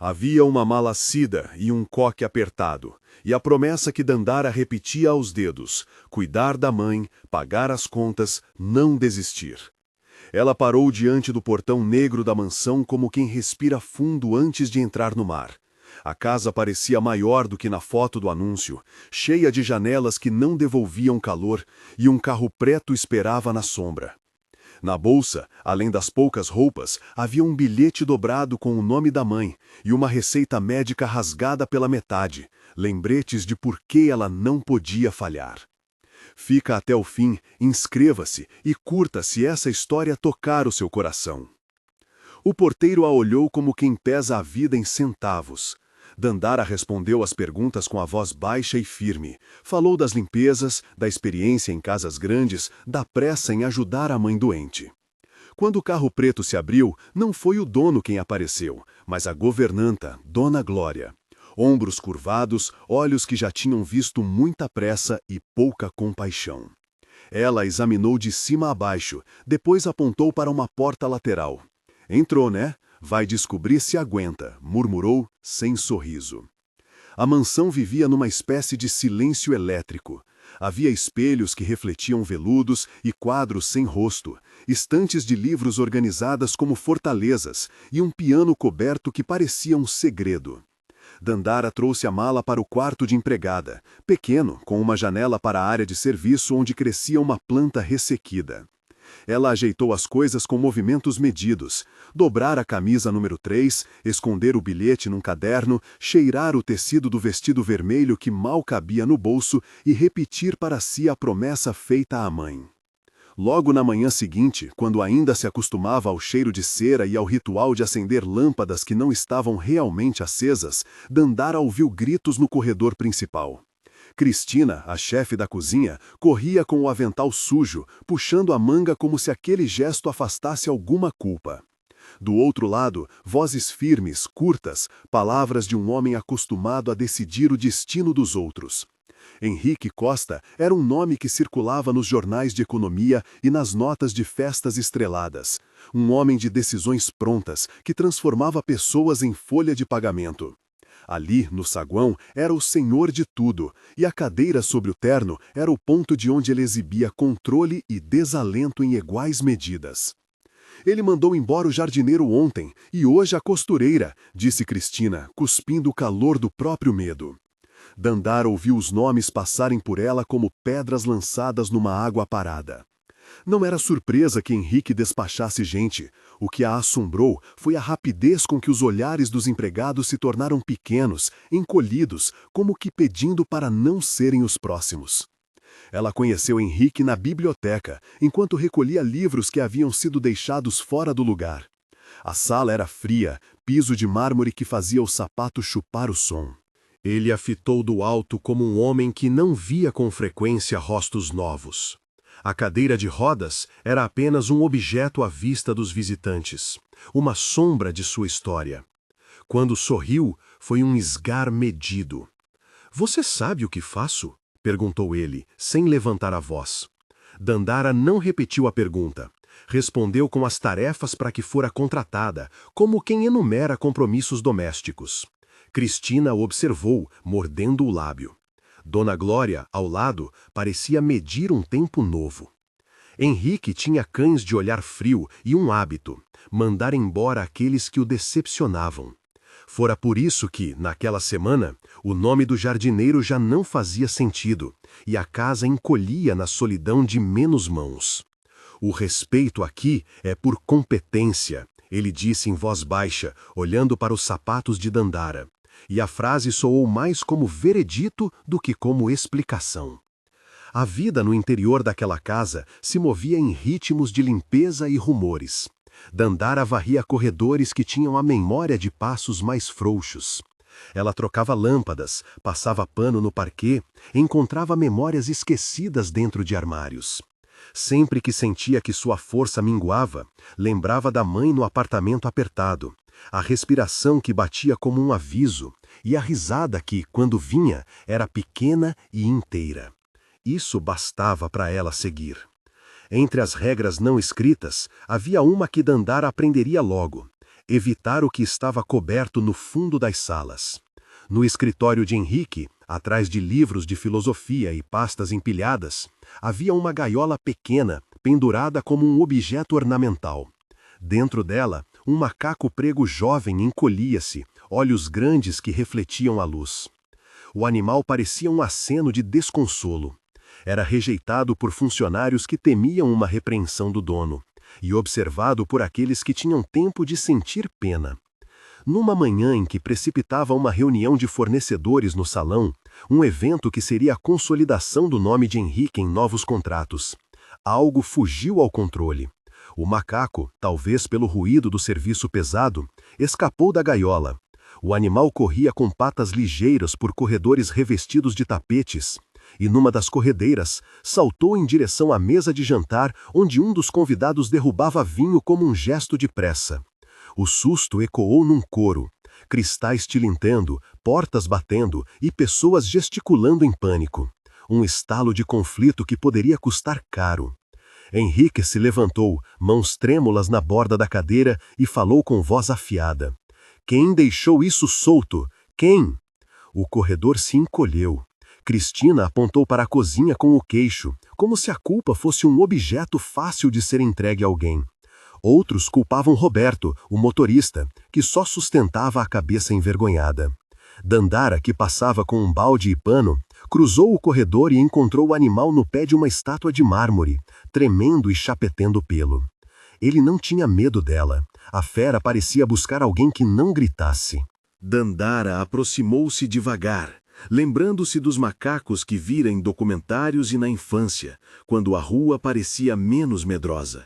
Havia uma mala cida e um coque apertado, e a promessa que Dandara repetia aos dedos: cuidar da mãe, pagar as contas, não desistir. Ela parou diante do portão negro da mansão como quem respira fundo antes de entrar no mar. A casa parecia maior do que na foto do anúncio, cheia de janelas que não devolviam calor, e um carro preto esperava na sombra. Na bolsa, além das poucas roupas, havia um bilhete dobrado com o nome da mãe e uma receita médica rasgada pela metade, lembretes de por que ela não podia falhar. Fica até o fim, inscreva-se e curta se essa história tocar o seu coração. O porteiro a olhou como quem pesa a vida em centavos. Dandara respondeu às perguntas com a voz baixa e firme. Falou das limpezas, da experiência em casas grandes, da pressa em ajudar a mãe doente. Quando o carro preto se abriu, não foi o dono quem apareceu, mas a governanta, Dona Glória. Ombros curvados, olhos que já tinham visto muita pressa e pouca compaixão. Ela examinou de cima a baixo, depois apontou para uma porta lateral. Entrou, né? Vai descobrir se aguenta, murmurou, sem sorriso. A mansão vivia numa espécie de silêncio elétrico. Havia espelhos que refletiam veludos e quadros sem rosto, estantes de livros organizadas como fortalezas e um piano coberto que parecia um segredo. Dandara trouxe a mala para o quarto de empregada, pequeno, com uma janela para a área de serviço onde crescia uma planta ressequida. Ela ajeitou as coisas com movimentos medidos, dobrar a camisa número 3, esconder o bilhete num caderno, cheirar o tecido do vestido vermelho que mal cabia no bolso e repetir para si a promessa feita à mãe. Logo na manhã seguinte, quando ainda se acostumava ao cheiro de cera e ao ritual de acender lâmpadas que não estavam realmente acesas, Dandara ouviu gritos no corredor principal. Cristina, a chefe da cozinha, corria com o avental sujo, puxando a manga como se aquele gesto afastasse alguma culpa. Do outro lado, vozes firmes, curtas, palavras de um homem acostumado a decidir o destino dos outros. Henrique Costa era um nome que circulava nos jornais de economia e nas notas de festas estreladas. Um homem de decisões prontas, que transformava pessoas em folha de pagamento. Ali, no saguão, era o senhor de tudo, e a cadeira sobre o terno era o ponto de onde ele exibia controle e desalento em iguais medidas. Ele mandou embora o jardineiro ontem, e hoje a costureira, disse Cristina, cuspindo o calor do próprio medo. Dandara ouviu os nomes passarem por ela como pedras lançadas numa água parada. Não era surpresa que Henrique despachasse gente. O que a assombrou foi a rapidez com que os olhares dos empregados se tornaram pequenos, encolhidos, como que pedindo para não serem os próximos. Ela conheceu Henrique na biblioteca, enquanto recolhia livros que haviam sido deixados fora do lugar. A sala era fria, piso de mármore que fazia o sapato chupar o som. Ele a fitou do alto como um homem que não via com frequência rostos novos. A cadeira de rodas era apenas um objeto à vista dos visitantes, uma sombra de sua história. Quando sorriu, foi um esgar medido. "Você sabe o que faço?" perguntou ele, sem levantar a voz. Dandara não repetiu a pergunta. Respondeu com as tarefas para que fora contratada, como quem enumera compromissos domésticos. Cristina o observou, mordendo o lábio. Dona Glória, ao lado, parecia medir um tempo novo. Henrique tinha cães de olhar frio e um hábito: mandar embora aqueles que o decepcionavam. Fora por isso que, naquela semana, o nome do jardineiro já não fazia sentido, e a casa encolhia na solidão de menos mãos. "O respeito aqui é por competência", ele disse em voz baixa, olhando para os sapatos de Dandara. E a frase soou mais como veredito do que como explicação. A vida no interior daquela casa se movia em ritmos de limpeza e rumores. Dandara varria corredores que tinham a memória de passos mais frouxos. Ela trocava lâmpadas, passava pano no parquet, encontrava memórias esquecidas dentro de armários. Sempre que sentia que sua força minguava, lembrava da mãe no apartamento apertado, a respiração que batia como um aviso, e a risada que, quando vinha, era pequena e inteira. Isso bastava para ela seguir. Entre as regras não escritas, havia uma que Dandara aprenderia logo. evitar o que estava coberto no fundo das salas. No escritório de Henrique, atrás de livros de filosofia e pastas empilhadas, havia uma gaiola pequena, pendurada como um objeto ornamental. Dentro dela, um macaco prego jovem encolhia-se, olhos grandes que refletiam a luz. O animal parecia um aceno de desconsolo. Era rejeitado por funcionários que temiam uma repreensão do dono, e observado por aqueles que tinham tempo de sentir pena. Numa manhã em que precipitava uma reunião de fornecedores no salão, um evento que seria a consolidação do nome de Henrique em novos contratos, algo fugiu ao controle. O macaco, talvez pelo ruído do serviço pesado, escapou da gaiola. O animal corria com patas ligeiras por corredores revestidos de tapetes, e numa das corredeiras, saltou em direção à mesa de jantar onde um dos convidados derrubava vinho como um gesto de pressa. O susto ecoou num coro, cristais tilintando, portas batendo e pessoas gesticulando em pânico. Um estalo de conflito que poderia custar caro. Henrique se levantou, mãos trêmulas na borda da cadeira, e falou com voz afiada. Quem deixou isso solto? Quem? O corredor se encolheu. Cristina apontou para a cozinha com o queixo, como se a culpa fosse um objeto fácil de ser entregue a alguém. Outros culpavam Roberto, o motorista, que só sustentava a cabeça envergonhada. Dandara, que passava com um balde e pano, cruzou o corredor e encontrou o animal no pé de uma estátua de mármore, tremendo e chapetendo pelo. Ele não tinha medo dela. A fera parecia buscar alguém que não gritasse. Dandara aproximou-se devagar, lembrando-se dos macacos que vira em documentários e na infância, quando a rua parecia menos medrosa.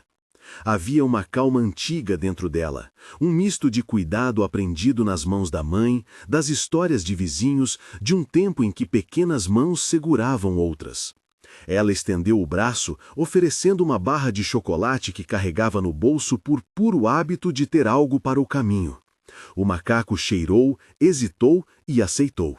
Havia uma calma antiga dentro dela, um misto de cuidado aprendido nas mãos da mãe, das histórias de vizinhos, de um tempo em que pequenas mãos seguravam outras. Ela estendeu o braço, oferecendo uma barra de chocolate que carregava no bolso por puro hábito de ter algo para o caminho. O macaco cheirou, hesitou e aceitou.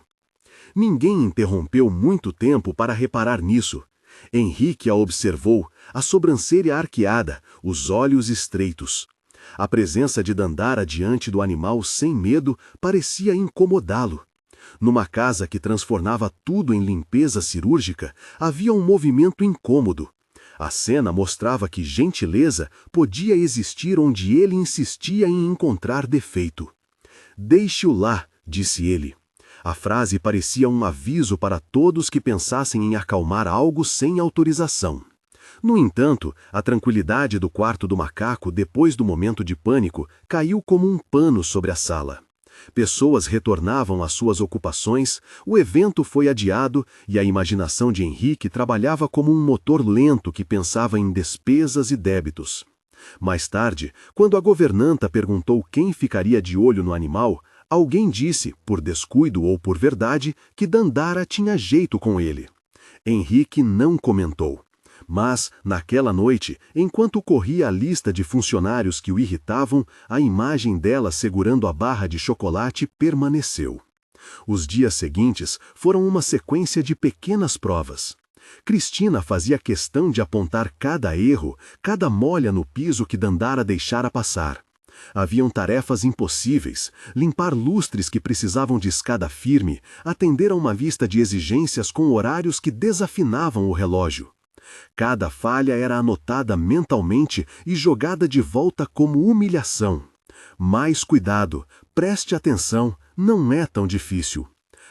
Ninguém interrompeu muito tempo para reparar nisso. Henrique a observou, a sobrancelha arqueada, os olhos estreitos. A presença de Dandara diante do animal sem medo parecia incomodá-lo. Numa casa que transformava tudo em limpeza cirúrgica, havia um movimento incômodo. A cena mostrava que gentileza podia existir onde ele insistia em encontrar defeito. Deixe-o lá, disse ele. A frase parecia um aviso para todos que pensassem em acalmar algo sem autorização. No entanto, a tranquilidade do quarto do macaco depois do momento de pânico caiu como um pano sobre a sala. Pessoas retornavam às suas ocupações, o evento foi adiado e a imaginação de Henrique trabalhava como um motor lento que pensava em despesas e débitos. Mais tarde, quando a governanta perguntou quem ficaria de olho no animal, alguém disse, por descuido ou por verdade, que Dandara tinha jeito com ele. Henrique não comentou. Mas, naquela noite, enquanto corria a lista de funcionários que o irritavam, a imagem dela segurando a barra de chocolate permaneceu. Os dias seguintes foram uma sequência de pequenas provas. Cristina fazia questão de apontar cada erro, cada molha no piso que Dandara deixara passar. Haviam tarefas impossíveis, limpar lustres que precisavam de escada firme, atender a uma lista de exigências com horários que desafinavam o relógio. Cada falha era anotada mentalmente e jogada de volta como humilhação. Mais cuidado, preste atenção, não é tão difícil.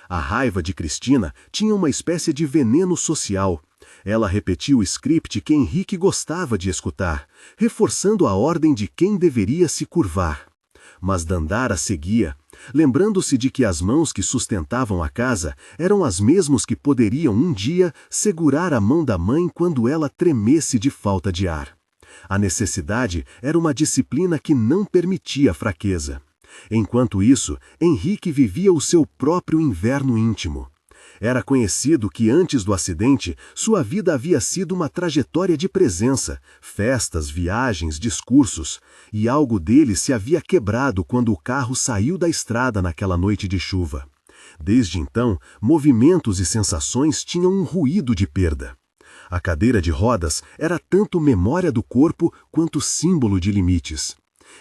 A raiva de Cristina tinha uma espécie de veneno social. Ela repetiu o script que Henrique gostava de escutar, reforçando a ordem de quem deveria se curvar. Mas Dandara seguia, lembrando-se de que as mãos que sustentavam a casa eram as mesmas que poderiam um dia segurar a mão da mãe quando ela tremesse de falta de ar. A necessidade era uma disciplina que não permitia fraqueza. Enquanto isso, Henrique vivia o seu próprio inverno íntimo. Era conhecido que antes do acidente, sua vida havia sido uma trajetória de presença, festas, viagens, discursos, e algo dele se havia quebrado quando o carro saiu da estrada naquela noite de chuva. Desde então, movimentos e sensações tinham um ruído de perda. A cadeira de rodas era tanto memória do corpo quanto símbolo de limites.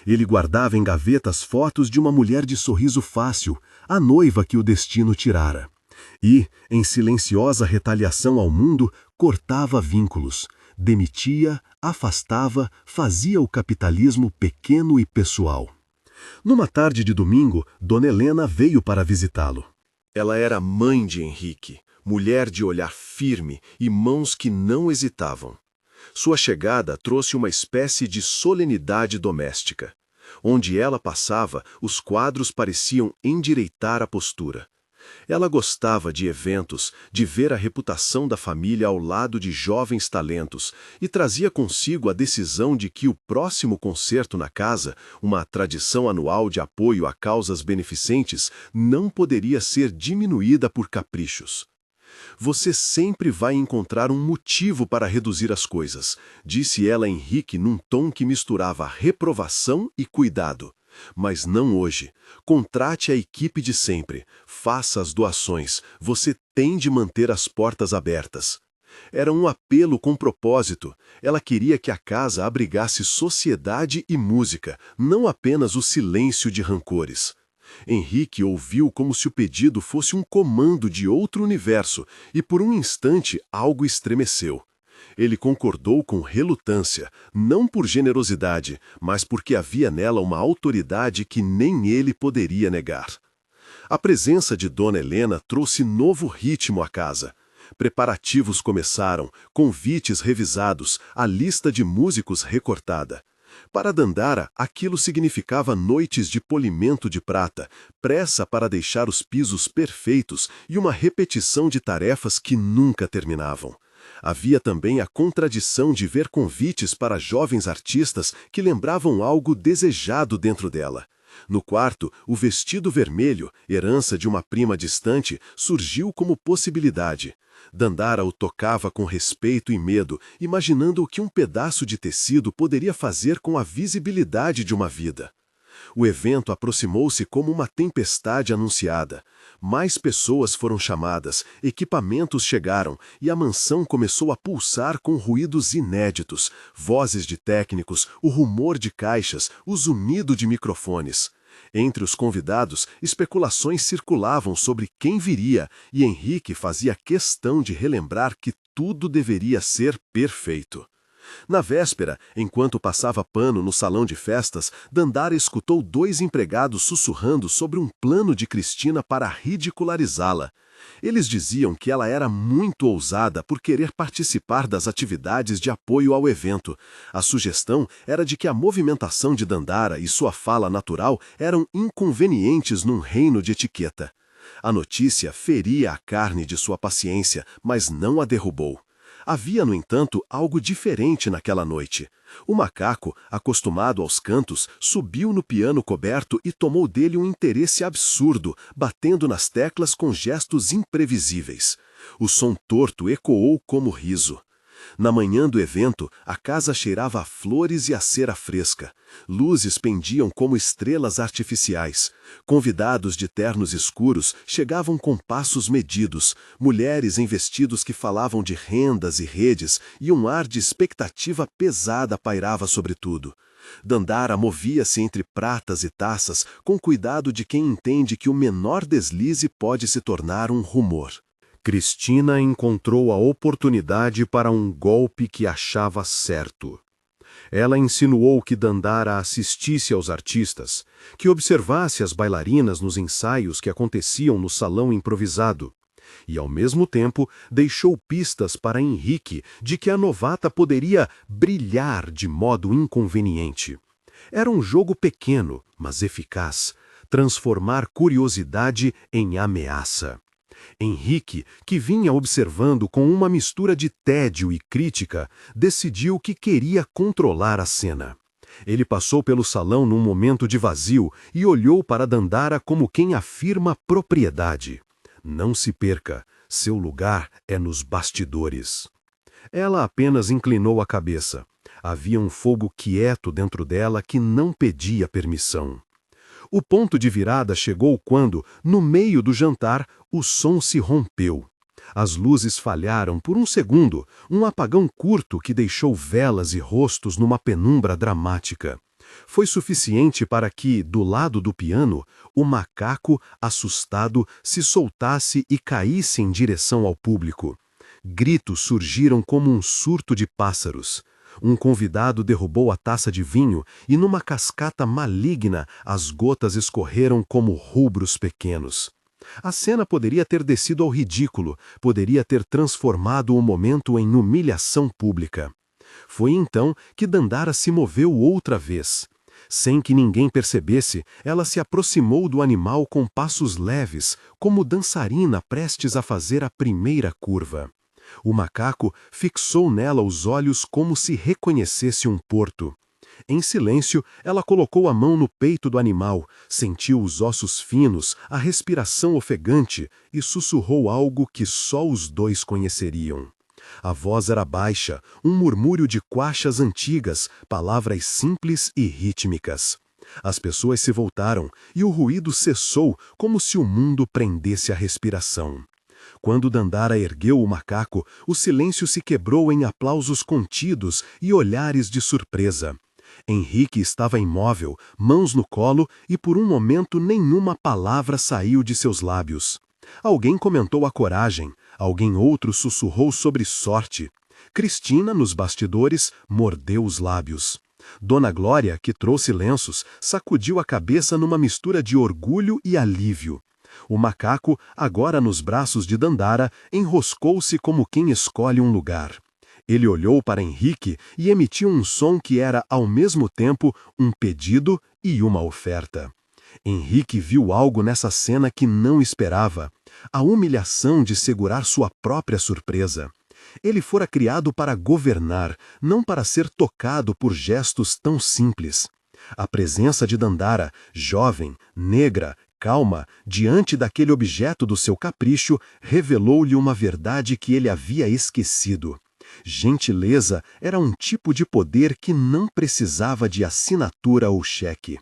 Ele guardava em gavetas fotos de uma mulher de sorriso fácil, a noiva que o destino tirara. E, em silenciosa retaliação ao mundo, cortava vínculos, demitia, afastava, fazia o capitalismo pequeno e pessoal. Numa tarde de domingo, Dona Helena veio para visitá-lo. Ela era mãe de Henrique, mulher de olhar firme e mãos que não hesitavam. Sua chegada trouxe uma espécie de solenidade doméstica. Onde ela passava, os quadros pareciam endireitar a postura. Ela gostava de eventos, de ver a reputação da família ao lado de jovens talentos e trazia consigo a decisão de que o próximo concerto na casa, uma tradição anual de apoio a causas beneficentes, não poderia ser diminuída por caprichos. Você sempre vai encontrar um motivo para reduzir as coisas, disse ela a Henrique num tom que misturava reprovação e cuidado. Mas não hoje. Contrate a equipe de sempre. Faça as doações. Você tem de manter as portas abertas. Era um apelo com propósito. Ela queria que a casa abrigasse sociedade e música, não apenas o silêncio de rancores. Henrique ouviu como se o pedido fosse um comando de outro universo e por um instante algo estremeceu. Ele concordou com relutância, não por generosidade, mas porque havia nela uma autoridade que nem ele poderia negar. A presença de Dona Helena trouxe novo ritmo à casa. Preparativos começaram, convites revisados, a lista de músicos recortada. Para Dandara, aquilo significava noites de polimento de prata, pressa para deixar os pisos perfeitos e uma repetição de tarefas que nunca terminavam. Havia também a contradição de ver convites para jovens artistas que lembravam algo desejado dentro dela. No quarto, o vestido vermelho, herança de uma prima distante, surgiu como possibilidade. Dandara o tocava com respeito e medo, imaginando o que um pedaço de tecido poderia fazer com a visibilidade de uma vida. O evento aproximou-se como uma tempestade anunciada. Mais pessoas foram chamadas, equipamentos chegaram e a mansão começou a pulsar com ruídos inéditos, vozes de técnicos, o rumor de caixas, o zunido de microfones. Entre os convidados, especulações circulavam sobre quem viria e Henrique fazia questão de relembrar que tudo deveria ser perfeito. Na véspera, enquanto passava pano no salão de festas, Dandara escutou 2 empregados sussurrando sobre um plano de Cristina para ridicularizá-la. Eles diziam que ela era muito ousada por querer participar das atividades de apoio ao evento. A sugestão era de que a movimentação de Dandara e sua fala natural eram inconvenientes num reino de etiqueta. A notícia feria a carne de sua paciência, mas não a derrubou. Havia, no entanto, algo diferente naquela noite. O macaco, acostumado aos cantos, subiu no piano coberto e tomou dele um interesse absurdo, batendo nas teclas com gestos imprevisíveis. O som torto ecoou como riso. Na manhã do evento, a casa cheirava a flores e a cera fresca. Luzes pendiam como estrelas artificiais. Convidados de ternos escuros chegavam com passos medidos, mulheres em vestidos que falavam de rendas e redes, e um ar de expectativa pesada pairava sobre tudo. Dandara movia-se entre pratas e taças, com cuidado de quem entende que o menor deslize pode se tornar um rumor. Cristina encontrou a oportunidade para um golpe que achava certo. Ela insinuou que Dandara assistisse aos artistas, que observasse as bailarinas nos ensaios que aconteciam no salão improvisado, e, ao mesmo tempo, deixou pistas para Henrique de que a novata poderia brilhar de modo inconveniente. Era um jogo pequeno, mas eficaz, transformar curiosidade em ameaça. Henrique, que vinha observando com uma mistura de tédio e crítica, decidiu que queria controlar a cena. Ele passou pelo salão num momento de vazio e olhou para Dandara como quem afirma propriedade. Não se perca, seu lugar é nos bastidores. Ela apenas inclinou a cabeça. Havia um fogo quieto dentro dela que não pedia permissão. O ponto de virada chegou quando, no meio do jantar, o som se rompeu. As luzes falharam por um segundo, um apagão curto que deixou velas e rostos numa penumbra dramática. Foi suficiente para que, do lado do piano, o macaco, assustado, se soltasse e caísse em direção ao público. Gritos surgiram como um surto de pássaros. Um convidado derrubou a taça de vinho e, numa cascata maligna, as gotas escorreram como rubros pequenos. A cena poderia ter descido ao ridículo, poderia ter transformado o momento em humilhação pública. Foi então que Dandara se moveu outra vez. Sem que ninguém percebesse, ela se aproximou do animal com passos leves, como dançarina prestes a fazer a primeira curva. O macaco fixou nela os olhos como se reconhecesse um porto. Em silêncio, ela colocou a mão no peito do animal, sentiu os ossos finos, a respiração ofegante e sussurrou algo que só os dois conheceriam. A voz era baixa, um murmúrio de quachas antigas, palavras simples e rítmicas. As pessoas se voltaram e o ruído cessou como se o mundo prendesse a respiração. Quando Dandara ergueu o macaco, o silêncio se quebrou em aplausos contidos e olhares de surpresa. Henrique estava imóvel, mãos no colo, e por um momento nenhuma palavra saiu de seus lábios. Alguém comentou a coragem, alguém outro sussurrou sobre sorte. Cristina, nos bastidores, mordeu os lábios. Dona Glória, que trouxe lenços, sacudiu a cabeça numa mistura de orgulho e alívio. O macaco, agora nos braços de Dandara, enroscou-se como quem escolhe um lugar. Ele olhou para Henrique e emitiu um som que era, ao mesmo tempo, um pedido e uma oferta. Henrique viu algo nessa cena que não esperava: a humilhação de segurar sua própria surpresa. Ele fora criado para governar, não para ser tocado por gestos tão simples. A presença de Dandara, jovem, negra, calma, diante daquele objeto do seu capricho, revelou-lhe uma verdade que ele havia esquecido. Gentileza era um tipo de poder que não precisava de assinatura ou cheque.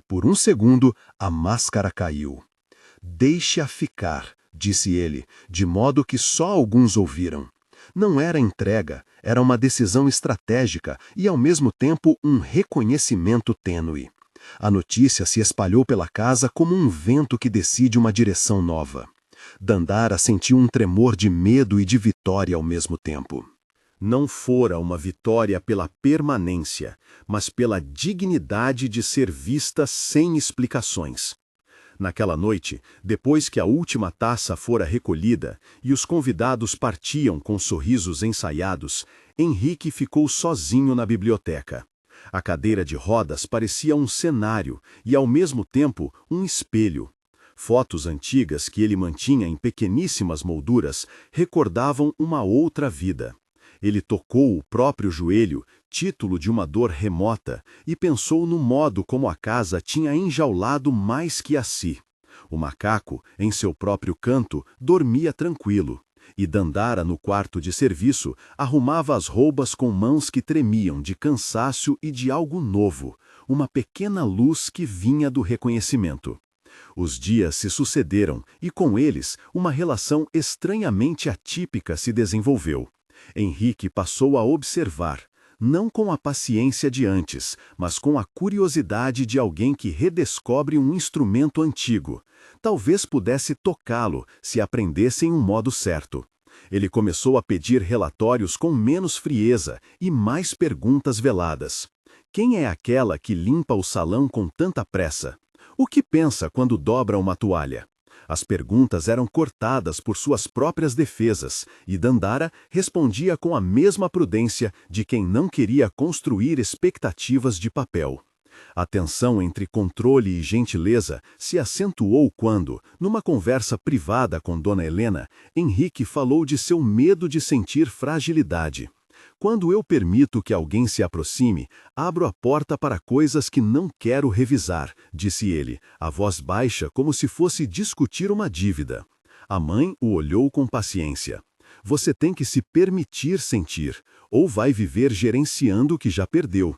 Por um segundo, a máscara caiu. "Deixe-a ficar", disse ele, de modo que só alguns ouviram. Não era entrega, era uma decisão estratégica e, ao mesmo tempo, um reconhecimento tênue. A notícia se espalhou pela casa como um vento que decide uma direção nova. Dandara sentiu um tremor de medo e de vitória ao mesmo tempo. Não fora uma vitória pela permanência, mas pela dignidade de ser vista sem explicações. Naquela noite, depois que a última taça fora recolhida e os convidados partiam com sorrisos ensaiados, Henrique ficou sozinho na biblioteca. A cadeira de rodas parecia um cenário e, ao mesmo tempo, um espelho. Fotos antigas que ele mantinha em pequeníssimas molduras recordavam uma outra vida. Ele tocou o próprio joelho, título de uma dor remota, e pensou no modo como a casa tinha enjaulado mais que a si. O macaco, em seu próprio canto, dormia tranquilo, e Dandara, no quarto de serviço, arrumava as roubas com mãos que tremiam de cansaço e de algo novo, uma pequena luz que vinha do reconhecimento. Os dias se sucederam e, com eles, uma relação estranhamente atípica se desenvolveu. Henrique passou a observar, não com a paciência de antes, mas com a curiosidade de alguém que redescobre um instrumento antigo. Talvez pudesse tocá-lo, se aprendesse em um modo certo. Ele começou a pedir relatórios com menos frieza e mais perguntas veladas. Quem é aquela que limpa o salão com tanta pressa? O que pensa quando dobra uma toalha? As perguntas eram cortadas por suas próprias defesas, e Dandara respondia com a mesma prudência de quem não queria construir expectativas de papel. A tensão entre controle e gentileza se acentuou quando, numa conversa privada com Dona Helena, Henrique falou de seu medo de sentir fragilidade. "Quando eu permito que alguém se aproxime, abro a porta para coisas que não quero revisar", disse ele, a voz baixa como se fosse discutir uma dívida. A mãe o olhou com paciência. "Você tem que se permitir sentir, ou vai viver gerenciando o que já perdeu."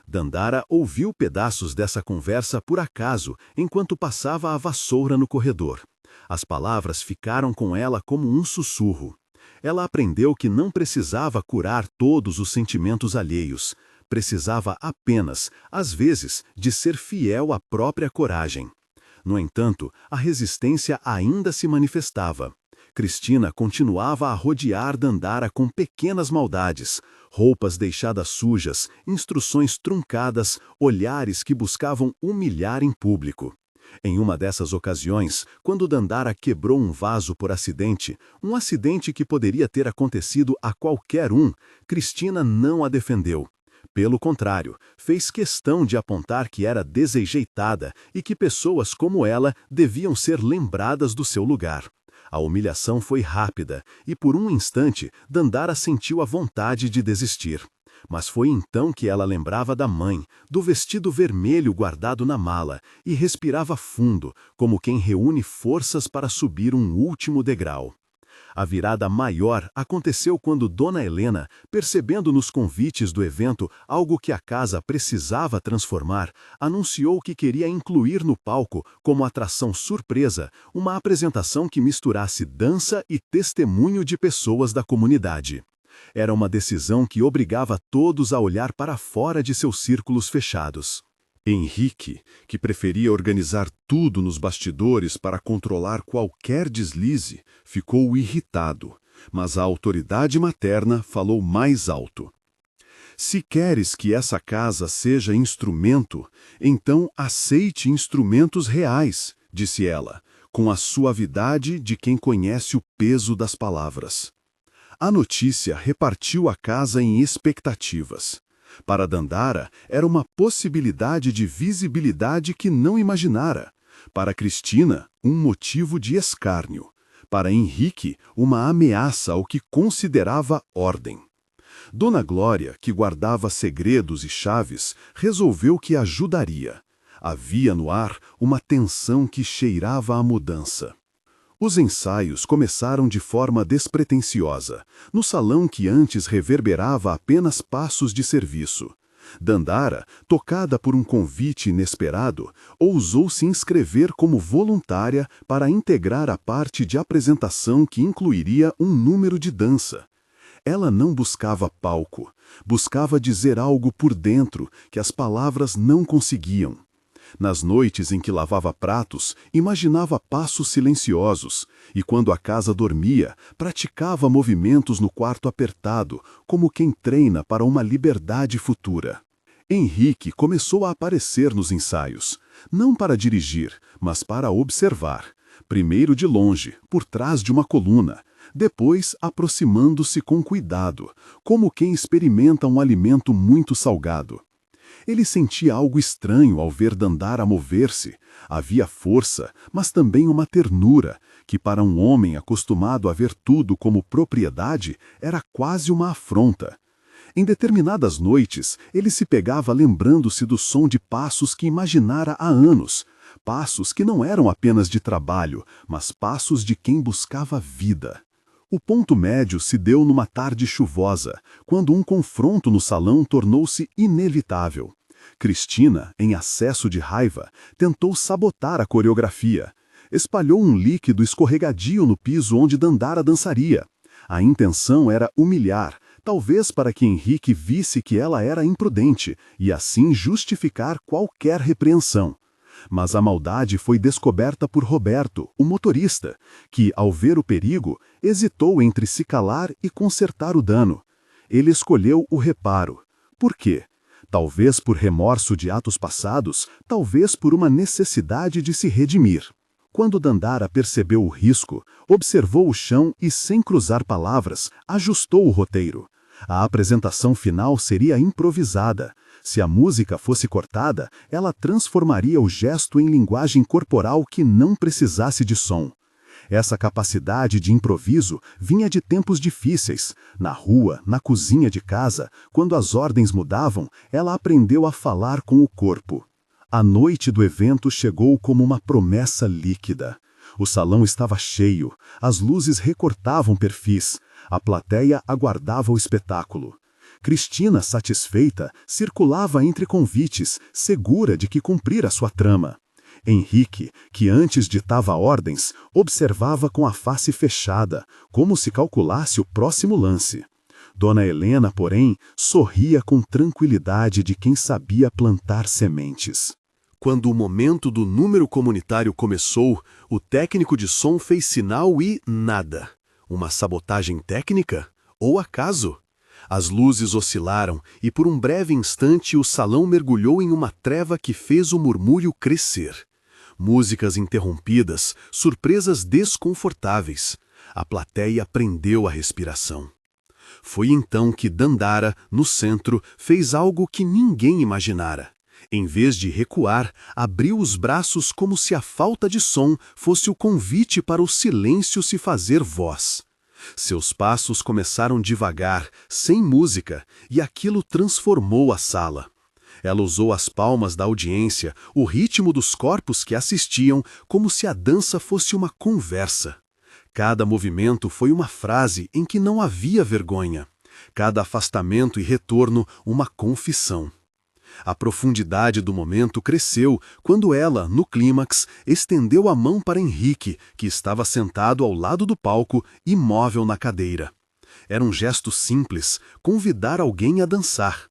Dandara ouviu pedaços dessa conversa por acaso, enquanto passava a vassoura no corredor. As palavras ficaram com ela como um sussurro. Ela aprendeu que não precisava curar todos os sentimentos alheios. precisava apenas, às vezes, de ser fiel à própria coragem. No entanto, a resistência ainda se manifestava. Cristina continuava a rodear Dandara com pequenas maldades, roupas deixadas sujas, instruções truncadas, olhares que buscavam humilhar em público. Em uma dessas ocasiões, quando Dandara quebrou um vaso por acidente, um acidente que poderia ter acontecido a qualquer um, Cristina não a defendeu. Pelo contrário, fez questão de apontar que era desajeitada e que pessoas como ela deviam ser lembradas do seu lugar. A humilhação foi rápida e, por um instante, Dandara sentiu a vontade de desistir. Mas foi então que ela lembrava da mãe, do vestido vermelho guardado na mala, e respirava fundo, como quem reúne forças para subir um último degrau. A virada maior aconteceu quando Dona Helena, percebendo nos convites do evento algo que a casa precisava transformar, anunciou que queria incluir no palco, como atração surpresa, uma apresentação que misturasse dança e testemunho de pessoas da comunidade. Era uma decisão que obrigava todos a olhar para fora de seus círculos fechados. Henrique, que preferia organizar tudo nos bastidores para controlar qualquer deslize, ficou irritado, mas a autoridade materna falou mais alto. Se queres que essa casa seja instrumento, então aceite instrumentos reais, disse ela, com a suavidade de quem conhece o peso das palavras. A notícia repartiu a casa em expectativas. Para Dandara, era uma possibilidade de visibilidade que não imaginara. Para Cristina, um motivo de escárnio. Para Henrique, uma ameaça ao que considerava ordem. Dona Glória, que guardava segredos e chaves, resolveu que ajudaria. Havia no ar uma tensão que cheirava a mudança. Os ensaios começaram de forma despretensiosa, no salão que antes reverberava apenas passos de serviço. Dandara, tocada por um convite inesperado, ousou se inscrever como voluntária para integrar a parte de apresentação que incluiria um número de dança. Ela não buscava palco, buscava dizer algo por dentro que as palavras não conseguiam. Nas noites em que lavava pratos, imaginava passos silenciosos, e quando a casa dormia, praticava movimentos no quarto apertado, como quem treina para uma liberdade futura. Henrique começou a aparecer nos ensaios, não para dirigir, mas para observar. Primeiro de longe, por trás de uma coluna, depois aproximando-se com cuidado, como quem experimenta um alimento muito salgado. Ele sentia algo estranho ao ver Dandara mover-se. Havia força, mas também uma ternura, que para um homem acostumado a ver tudo como propriedade, era quase uma afronta. Em determinadas noites, ele se pegava lembrando-se do som de passos que imaginara há anos. Passos que não eram apenas de trabalho, mas passos de quem buscava vida. O ponto médio se deu numa tarde chuvosa, quando um confronto no salão tornou-se inevitável. Cristina, em acesso de raiva, tentou sabotar a coreografia. Espalhou um líquido escorregadio no piso onde Dandara dançaria. A intenção era humilhar, talvez para que Henrique visse que ela era imprudente e assim justificar qualquer repreensão. Mas a maldade foi descoberta por Roberto, o motorista, que, ao ver o perigo, hesitou entre se calar e consertar o dano. Ele escolheu o reparo. Por quê? Talvez por remorso de atos passados, talvez por uma necessidade de se redimir. Quando Dandara percebeu o risco, observou o chão e, sem cruzar palavras, ajustou o roteiro. A apresentação final seria improvisada. Se a música fosse cortada, ela transformaria o gesto em linguagem corporal que não precisasse de som. Essa capacidade de improviso vinha de tempos difíceis. Na rua, na cozinha de casa, quando as ordens mudavam, ela aprendeu a falar com o corpo. A noite do evento chegou como uma promessa líquida. O salão estava cheio, as luzes recortavam perfis, a plateia aguardava o espetáculo. Cristina, satisfeita, circulava entre convites, segura de que cumprira sua trama. Henrique, que antes ditava ordens, observava com a face fechada, como se calculasse o próximo lance. Dona Helena, porém, sorria com tranquilidade de quem sabia plantar sementes. Quando o momento do número comunitário começou, o técnico de som fez sinal e nada. Uma sabotagem técnica? Ou acaso? As luzes oscilaram e por um breve instante o salão mergulhou em uma treva que fez o murmúrio crescer. Músicas interrompidas, surpresas desconfortáveis. A plateia prendeu a respiração. Foi então que Dandara, no centro, fez algo que ninguém imaginara. Em vez de recuar, abriu os braços como se a falta de som fosse o convite para o silêncio se fazer voz. Seus passos começaram devagar, sem música, e aquilo transformou a sala. Ela usou as palmas da audiência, o ritmo dos corpos que assistiam, como se a dança fosse uma conversa. Cada movimento foi uma frase em que não havia vergonha. Cada afastamento e retorno, uma confissão. A profundidade do momento cresceu quando ela, no clímax, estendeu a mão para Henrique, que estava sentado ao lado do palco, imóvel na cadeira. Era um gesto simples, convidar alguém a dançar.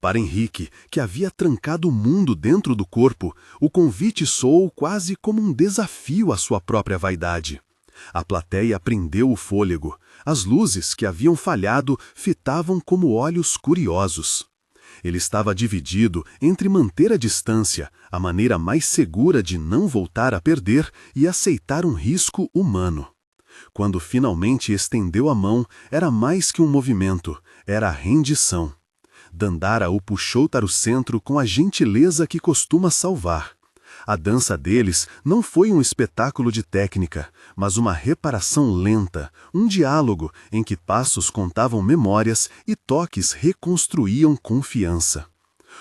Para Henrique, que havia trancado o mundo dentro do corpo, o convite soou quase como um desafio à sua própria vaidade. A plateia prendeu o fôlego. As luzes, que haviam falhado, fitavam como olhos curiosos. Ele estava dividido entre manter a distância, a maneira mais segura de não voltar a perder, e aceitar um risco humano. Quando finalmente estendeu a mão, era mais que um movimento, era a rendição. Dandara o puxou para o centro com a gentileza que costuma salvar. A dança deles não foi um espetáculo de técnica, mas uma reparação lenta, um diálogo em que passos contavam memórias e toques reconstruíam confiança.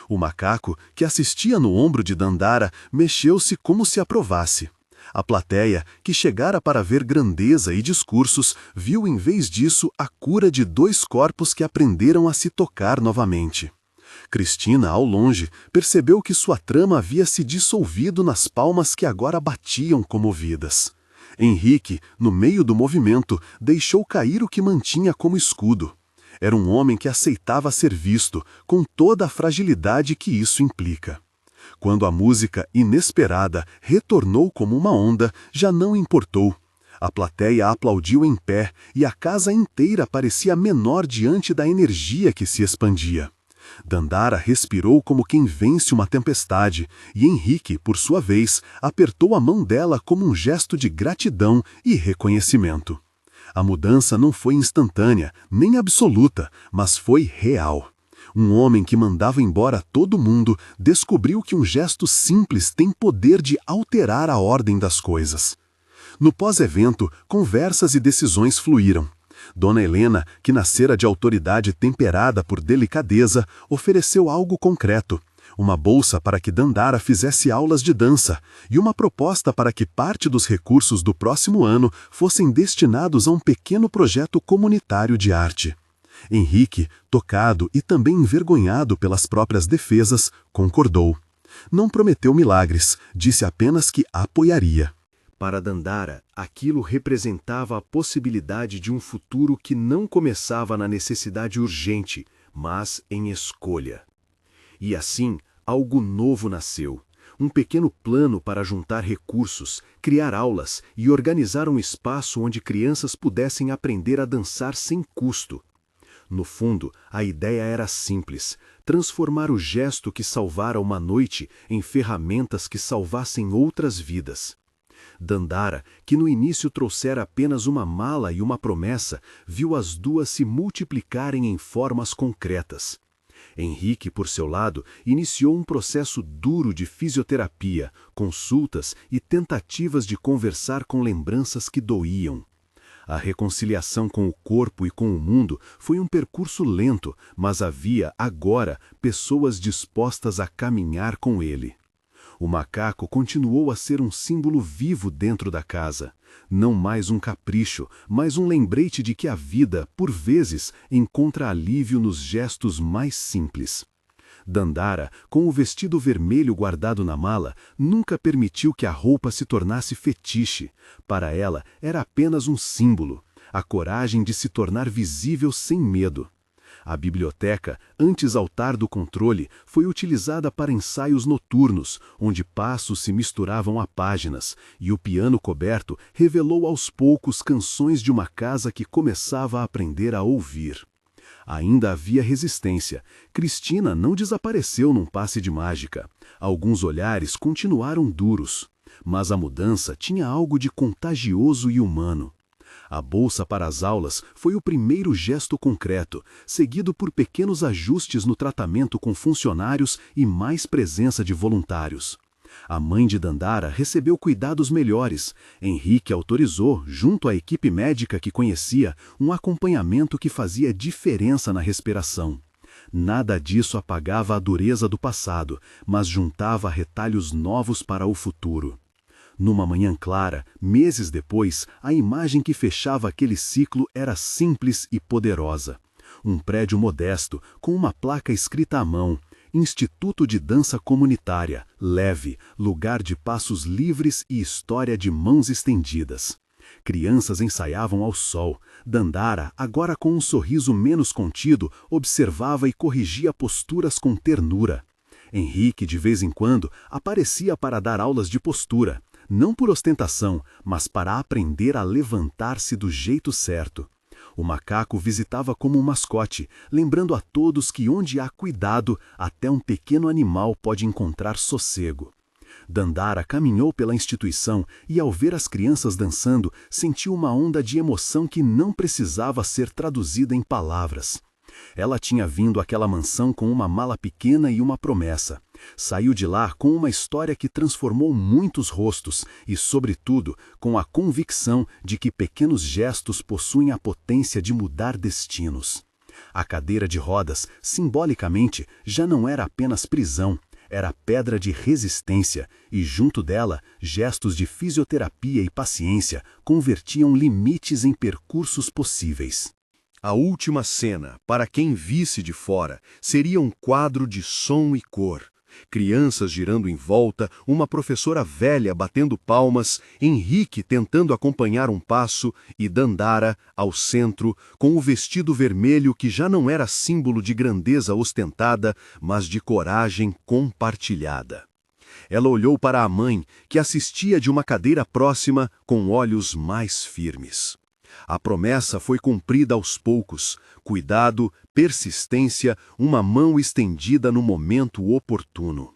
O macaco, que assistia no ombro de Dandara, mexeu-se como se aprovasse. A plateia, que chegara para ver grandeza e discursos, viu em vez disso a cura de dois corpos que aprenderam a se tocar novamente. Cristina, ao longe, percebeu que sua trama havia se dissolvido nas palmas que agora batiam comovidas. Henrique, no meio do movimento, deixou cair o que mantinha como escudo. Era um homem que aceitava ser visto, com toda a fragilidade que isso implica. Quando a música, inesperada, retornou como uma onda, já não importou. A plateia aplaudiu em pé e a casa inteira parecia menor diante da energia que se expandia. Dandara respirou como quem vence uma tempestade, e Henrique, por sua vez, apertou a mão dela como um gesto de gratidão e reconhecimento. A mudança não foi instantânea, nem absoluta, mas foi real. Um homem que mandava embora todo mundo descobriu que um gesto simples tem poder de alterar a ordem das coisas. No pós-evento, conversas e decisões fluíram. Dona Helena, que nascera de autoridade temperada por delicadeza, ofereceu algo concreto. Uma bolsa para que Dandara fizesse aulas de dança e uma proposta para que parte dos recursos do próximo ano fossem destinados a um pequeno projeto comunitário de arte. Henrique, tocado e também envergonhado pelas próprias defesas, concordou. Não prometeu milagres, disse apenas que apoiaria. Para Dandara, aquilo representava a possibilidade de um futuro que não começava na necessidade urgente, mas em escolha. E assim, algo novo nasceu. Um pequeno plano para juntar recursos, criar aulas e organizar um espaço onde crianças pudessem aprender a dançar sem custo. No fundo, a ideia era simples: transformar o gesto que salvara uma noite em ferramentas que salvassem outras vidas. Dandara, que no início trouxera apenas uma mala e uma promessa, viu as duas se multiplicarem em formas concretas. Henrique, por seu lado, iniciou um processo duro de fisioterapia, consultas e tentativas de conversar com lembranças que doíam. A reconciliação com o corpo e com o mundo foi um percurso lento, mas havia, agora, pessoas dispostas a caminhar com ele. O macaco continuou a ser um símbolo vivo dentro da casa. Não mais um capricho, mas um lembrete de que a vida, por vezes, encontra alívio nos gestos mais simples. Dandara, com o vestido vermelho guardado na mala, nunca permitiu que a roupa se tornasse fetiche. Para ela, era apenas um símbolo, a coragem de se tornar visível sem medo. A biblioteca, antes altar do controle, foi utilizada para ensaios noturnos, onde passos se misturavam a páginas, e o piano coberto revelou aos poucos canções de uma casa que começava a aprender a ouvir. Ainda havia resistência. Cristina não desapareceu num passe de mágica. Alguns olhares continuaram duros, mas a mudança tinha algo de contagioso e humano. A bolsa para as aulas foi o primeiro gesto concreto, seguido por pequenos ajustes no tratamento com funcionários e mais presença de voluntários. A mãe de Dandara recebeu cuidados melhores. Henrique autorizou, junto à equipe médica que conhecia, um acompanhamento que fazia diferença na respiração. Nada disso apagava a dureza do passado, mas juntava retalhos novos para o futuro. Numa manhã clara, meses depois, a imagem que fechava aquele ciclo era simples e poderosa. Um prédio modesto, com uma placa escrita à mão: Instituto de Dança Comunitária, leve, lugar de passos livres e história de mãos estendidas. Crianças ensaiavam ao sol. Dandara, agora com um sorriso menos contido, observava e corrigia posturas com ternura. Henrique, de vez em quando, aparecia para dar aulas de postura. Não por ostentação, mas para aprender a levantar-se do jeito certo. O macaco visitava como um mascote, lembrando a todos que onde há cuidado, até um pequeno animal pode encontrar sossego. Dandara caminhou pela instituição e, ao ver as crianças dançando, sentiu uma onda de emoção que não precisava ser traduzida em palavras. Ela tinha vindo àquela mansão com uma mala pequena e uma promessa. Saiu de lá com uma história que transformou muitos rostos e, sobretudo, com a convicção de que pequenos gestos possuem a potência de mudar destinos. A cadeira de rodas, simbolicamente, já não era apenas prisão, era pedra de resistência e, junto dela, gestos de fisioterapia e paciência convertiam limites em percursos possíveis. A última cena, para quem visse de fora, seria um quadro de som e cor. Crianças girando em volta, uma professora velha batendo palmas, Henrique tentando acompanhar um passo e Dandara, ao centro, com o vestido vermelho que já não era símbolo de grandeza ostentada, mas de coragem compartilhada. Ela olhou para a mãe, que assistia de uma cadeira próxima, com olhos mais firmes. A promessa foi cumprida aos poucos. Cuidado, persistência, uma mão estendida no momento oportuno.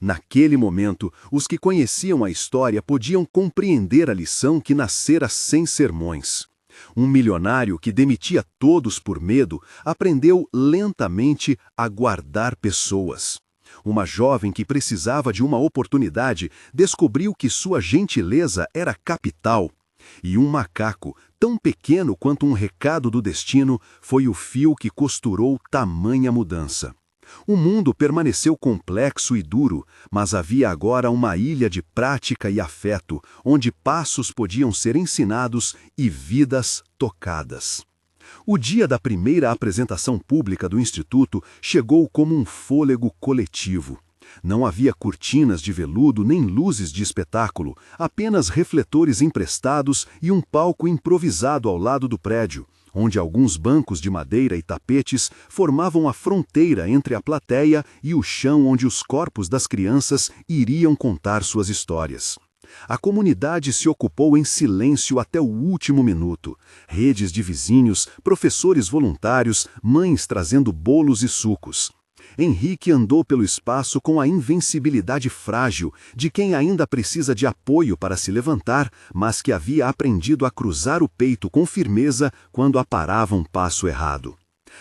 Naquele momento, os que conheciam a história podiam compreender a lição que nascera sem sermões. Um milionário que demitia todos por medo aprendeu lentamente a guardar pessoas. Uma jovem que precisava de uma oportunidade descobriu que sua gentileza era capital. E um macaco, tão pequeno quanto um recado do destino, foi o fio que costurou tamanha mudança. O mundo permaneceu complexo e duro, mas havia agora uma ilha de prática e afeto, onde passos podiam ser ensinados e vidas tocadas. O dia da primeira apresentação pública do Instituto chegou como um fôlego coletivo. Não havia cortinas de veludo nem luzes de espetáculo, apenas refletores emprestados e um palco improvisado ao lado do prédio, onde alguns bancos de madeira e tapetes formavam a fronteira entre a plateia e o chão onde os corpos das crianças iriam contar suas histórias. A comunidade se ocupou em silêncio até o último minuto. Redes de vizinhos, professores voluntários, mães trazendo bolos e sucos. Henrique andou pelo espaço com a invencibilidade frágil de quem ainda precisa de apoio para se levantar, mas que havia aprendido a cruzar o peito com firmeza quando aparava um passo errado.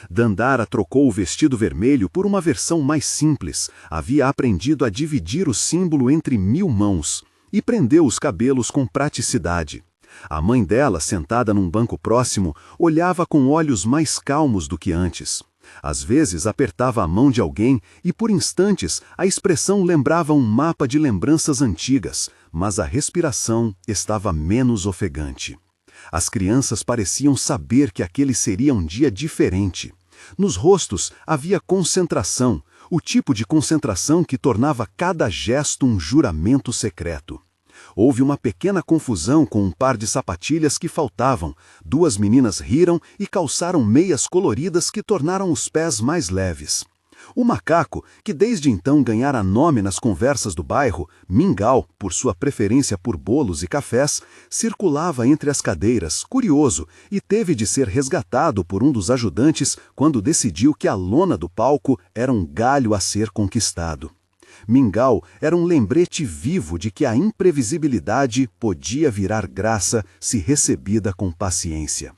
Dandara trocou o vestido vermelho por uma versão mais simples, havia aprendido a dividir o símbolo entre 1000 mãos e prendeu os cabelos com praticidade. A mãe dela, sentada num banco próximo, olhava com olhos mais calmos do que antes. Às vezes apertava a mão de alguém e, por instantes, a expressão lembrava um mapa de lembranças antigas, mas a respiração estava menos ofegante. As crianças pareciam saber que aquele seria um dia diferente. Nos rostos havia concentração, o tipo de concentração que tornava cada gesto um juramento secreto. Houve uma pequena confusão com um par de sapatilhas que faltavam. Duas meninas riram e calçaram meias coloridas que tornaram os pés mais leves. O macaco, que desde então ganhara nome nas conversas do bairro, Mingau, por sua preferência por bolos e cafés, circulava entre as cadeiras, curioso, e teve de ser resgatado por um dos ajudantes quando decidiu que a lona do palco era um galho a ser conquistado. Mingau era um lembrete vivo de que a imprevisibilidade podia virar graça se recebida com paciência.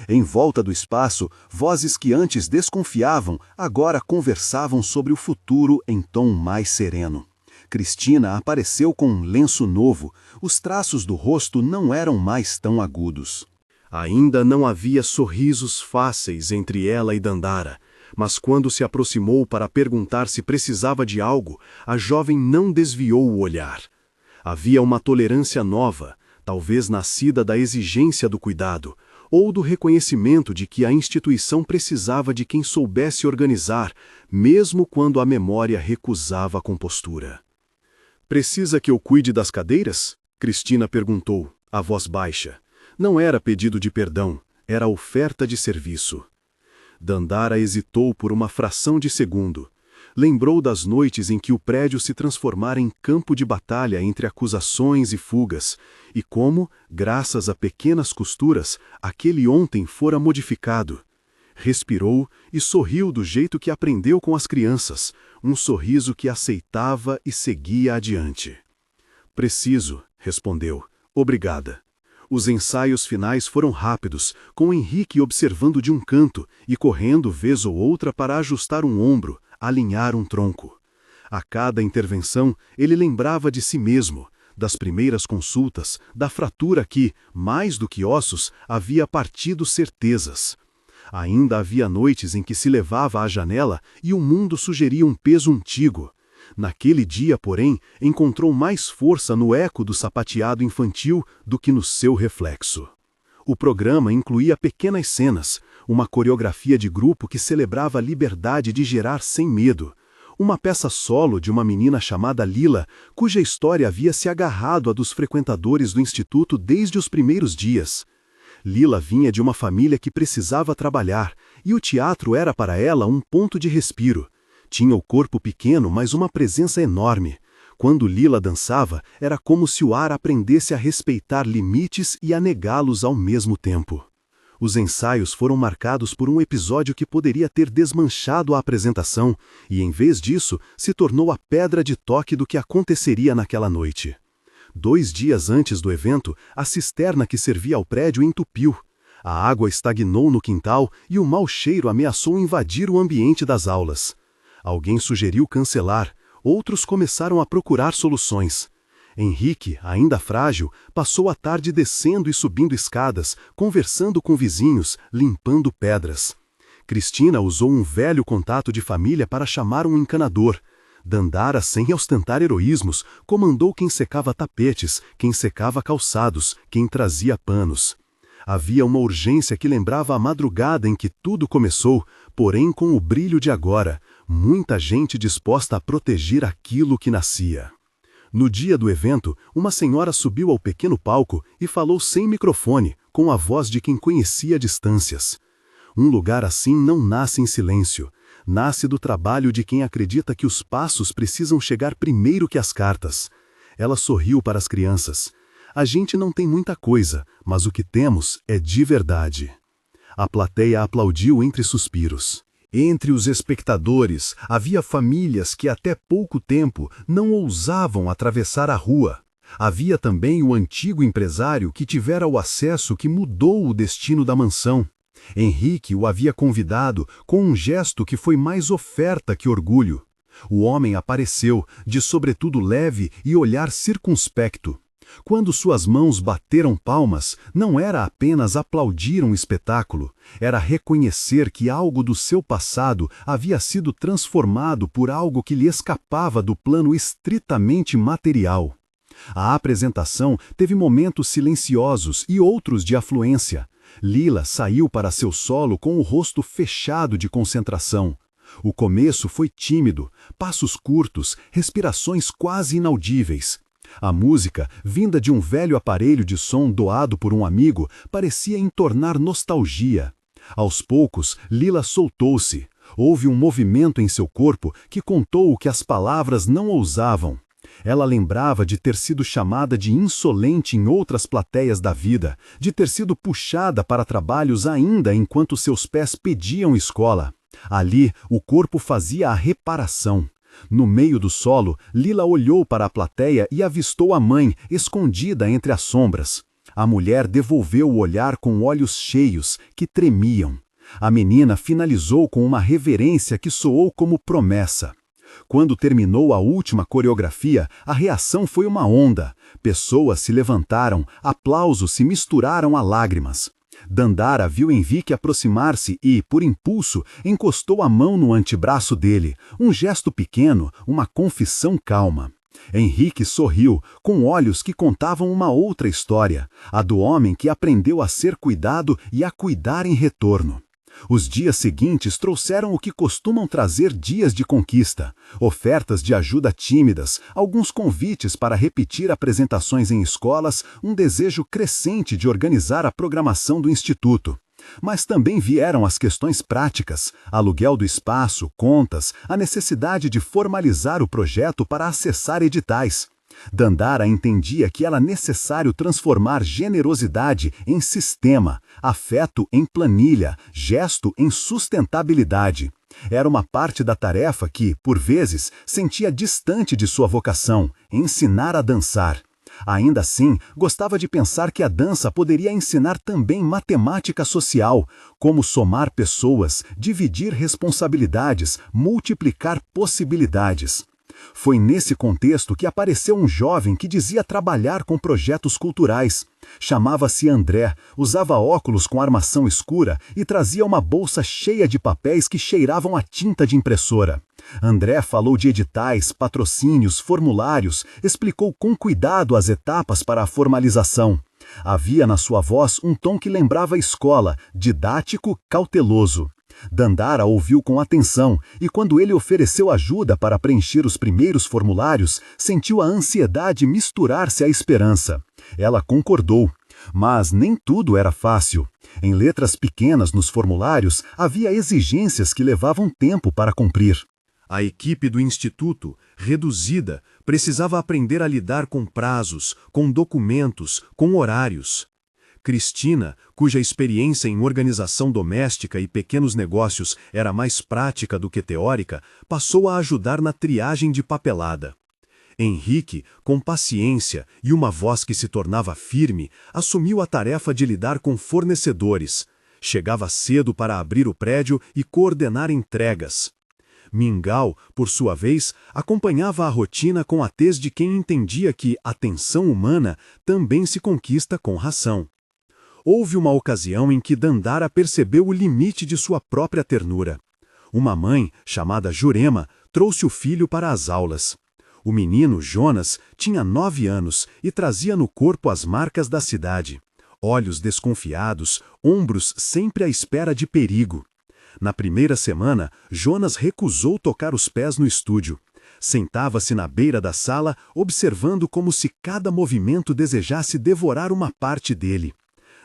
Em volta do espaço, vozes que antes desconfiavam, agora conversavam sobre o futuro em tom mais sereno. Cristina apareceu com um lenço novo, os traços do rosto não eram mais tão agudos. Ainda não havia sorrisos fáceis entre ela e Dandara, mas quando se aproximou para perguntar se precisava de algo, a jovem não desviou o olhar. Havia uma tolerância nova, talvez nascida da exigência do cuidado, ou do reconhecimento de que a instituição precisava de quem soubesse organizar, mesmo quando a memória recusava a compostura. "Precisa que eu cuide das cadeiras?" Cristina perguntou, a voz baixa. Não era pedido de perdão, era oferta de serviço. Dandara hesitou por uma fração de segundo. Lembrou das noites em que o prédio se transformara em campo de batalha entre acusações e fugas, e como, graças a pequenas costuras, aquele ontem fora modificado. Respirou e sorriu do jeito que aprendeu com as crianças, um sorriso que aceitava e seguia adiante. "Preciso", respondeu. "Obrigada." Os ensaios finais foram rápidos, com Henrique observando de um canto e correndo vez ou outra para ajustar um ombro, alinhar um tronco. A cada intervenção, ele lembrava de si mesmo, das primeiras consultas, da fratura que, mais do que ossos, havia partido certezas. Ainda havia noites em que se levava à janela e o mundo sugeria um peso antigo. Naquele dia, porém, encontrou mais força no eco do sapateado infantil do que no seu reflexo. O programa incluía pequenas cenas, uma coreografia de grupo que celebrava a liberdade de gerar sem medo, uma peça solo de uma menina chamada Lila, cuja história havia se agarrado à dos frequentadores do instituto desde os primeiros dias. Lila vinha de uma família que precisava trabalhar, e o teatro era para ela um ponto de respiro. Tinha o corpo pequeno, mas uma presença enorme. Quando Lila dançava, era como se o ar aprendesse a respeitar limites e a negá-los ao mesmo tempo. Os ensaios foram marcados por um episódio que poderia ter desmanchado a apresentação e, em vez disso, se tornou a pedra de toque do que aconteceria naquela noite. 2 dias antes do evento, a cisterna que servia ao prédio entupiu. A água estagnou no quintal e o mau cheiro ameaçou invadir o ambiente das aulas. Alguém sugeriu cancelar, outros começaram a procurar soluções. Henrique, ainda frágil, passou a tarde descendo e subindo escadas, conversando com vizinhos, limpando pedras. Cristina usou um velho contato de família para chamar um encanador. Dandara, sem ostentar heroísmos, comandou quem secava tapetes, quem secava calçados, quem trazia panos. Havia uma urgência que lembrava a madrugada em que tudo começou, porém com o brilho de agora, muita gente disposta a proteger aquilo que nascia. No dia do evento, uma senhora subiu ao pequeno palco e falou sem microfone, com a voz de quem conhecia distâncias. Um lugar assim não nasce em silêncio. Nasce do trabalho de quem acredita que os passos precisam chegar primeiro que as cartas. Ela sorriu para as crianças. A gente não tem muita coisa, mas o que temos é de verdade. A plateia aplaudiu entre suspiros. Entre os espectadores, havia famílias que até pouco tempo não ousavam atravessar a rua. Havia também o antigo empresário que tivera o acesso que mudou o destino da mansão. Henrique o havia convidado com um gesto que foi mais oferta que orgulho. O homem apareceu, de sobretudo leve e olhar circunspecto. Quando suas mãos bateram palmas, não era apenas aplaudir um espetáculo, era reconhecer que algo do seu passado havia sido transformado por algo que lhe escapava do plano estritamente material. A apresentação teve momentos silenciosos e outros de afluência. Lila saiu para seu solo com o rosto fechado de concentração. O começo foi tímido, passos curtos, respirações quase inaudíveis. A música, vinda de um velho aparelho de som doado por um amigo, parecia entornar nostalgia. Aos poucos, Lila soltou-se. Houve um movimento em seu corpo que contou o que as palavras não ousavam. Ela lembrava de ter sido chamada de insolente em outras plateias da vida, de ter sido puxada para trabalhos ainda enquanto seus pés pediam escola. Ali, o corpo fazia a reparação. No meio do solo, Lila olhou para a plateia e avistou a mãe, escondida entre as sombras. A mulher devolveu o olhar com olhos cheios, que tremiam. A menina finalizou com uma reverência que soou como promessa. Quando terminou a última coreografia, a reação foi uma onda. Pessoas se levantaram, aplausos se misturaram a lágrimas. Dandara viu Henrique aproximar-se e, por impulso, encostou a mão no antebraço dele, um gesto pequeno, uma confissão calma. Henrique sorriu, com olhos que contavam uma outra história, a do homem que aprendeu a ser cuidado e a cuidar em retorno. Os dias seguintes trouxeram o que costumam trazer dias de conquista, ofertas de ajuda tímidas, alguns convites para repetir apresentações em escolas, um desejo crescente de organizar a programação do instituto. Mas também vieram as questões práticas, aluguel do espaço, contas, a necessidade de formalizar o projeto para acessar editais. Dandara entendia que era necessário transformar generosidade em sistema, afeto em planilha, gesto em sustentabilidade. Era uma parte da tarefa que, por vezes, sentia distante de sua vocação, ensinar a dançar. Ainda assim, gostava de pensar que a dança poderia ensinar também matemática social, como somar pessoas, dividir responsabilidades, multiplicar possibilidades. Foi nesse contexto que apareceu um jovem que dizia trabalhar com projetos culturais. Chamava-se André, usava óculos com armação escura e trazia uma bolsa cheia de papéis que cheiravam a tinta de impressora. André falou de editais, patrocínios, formulários, explicou com cuidado as etapas para a formalização. Havia na sua voz um tom que lembrava a escola, didático, cauteloso. Dandara ouviu com atenção e, quando ele ofereceu ajuda para preencher os primeiros formulários, sentiu a ansiedade misturar-se à esperança. Ela concordou, mas nem tudo era fácil. Em letras pequenas nos formulários, havia exigências que levavam tempo para cumprir. A equipe do instituto, reduzida, precisava aprender a lidar com prazos, com documentos, com horários. Cristina, cuja experiência em organização doméstica e pequenos negócios era mais prática do que teórica, passou a ajudar na triagem de papelada. Henrique, com paciência e uma voz que se tornava firme, assumiu a tarefa de lidar com fornecedores. Chegava cedo para abrir o prédio e coordenar entregas. Mingau, por sua vez, acompanhava a rotina com a tez de quem entendia que a atenção humana também se conquista com ração. Houve uma ocasião em que Dandara percebeu o limite de sua própria ternura. Uma mãe, chamada Jurema, trouxe o filho para as aulas. O menino, Jonas, tinha 9 anos e trazia no corpo as marcas da cidade. Olhos desconfiados, ombros sempre à espera de perigo. Na primeira semana, Jonas recusou tocar os pés no estúdio. Sentava-se na beira da sala, observando como se cada movimento desejasse devorar uma parte dele.